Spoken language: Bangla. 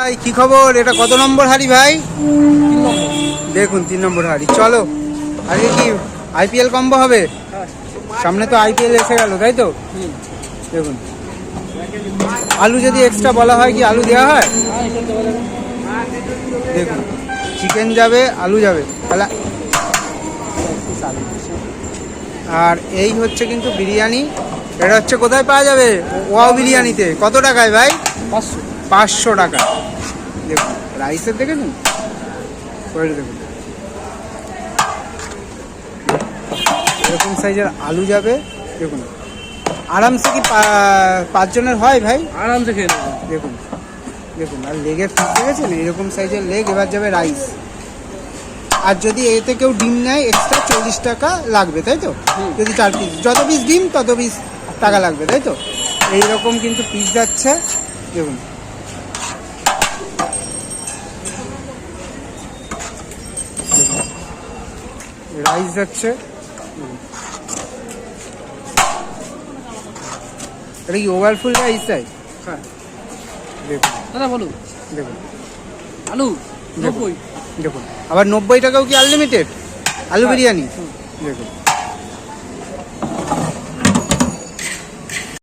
ভাই কি খবর? এটা কত নম্বর হাড়ি ভাই? দেখুন 3 নম্বর হাড়ি। চলো আজকে কি আইপিএল কম্বো হবে? সামনে তো আইপিএল এসে গেল, তাই তো? দেখুন আলু যদি এক্সট্রা বলা হয় কি আলু দেওয়া হয়? দেখুন চিকেন যাবে, আলু যাবে, তাহলে আর এই হচ্ছে কিন্তু বিরিয়ানি। এটা হচ্ছে কোথায় পাওয়া যাবে? ওয়াও বিরিয়ানিতে। কত টাকায় ভাই? 500 টাকা। দেখুন রাইসের দেখেছেন, দেখুন এরকম সাইজের আলু যাবে। দেখুন আরামসে কি 5 জনের হয় ভাই? আরামসে খেয়ে নেবো। দেখুন দেখুন আর লেগের পিস দেখেছেন, এরকম সাইজের লেগ। এবার যাবে রাইস। আর যদি এতে কেউ ডিম নেয় এক্সট্রা 40 টাকা লাগবে, তাই তো? যদি 4 পিস, যত পিস ডিম তত পিস টাকা লাগবে, তাই তো? এইরকম কিন্তু পিস যাচ্ছে। দেখুন রাইস যাচ্ছে। এটা কি ওভারফুল রাইস চাই? হ্যাঁ দেখুন দাদা বলুন। দেখুন আলু দেখুন 90। দেখুন আবার 90 টাকাও কি আনলিমিটেড আলু বিরিয়ানি? দেখুন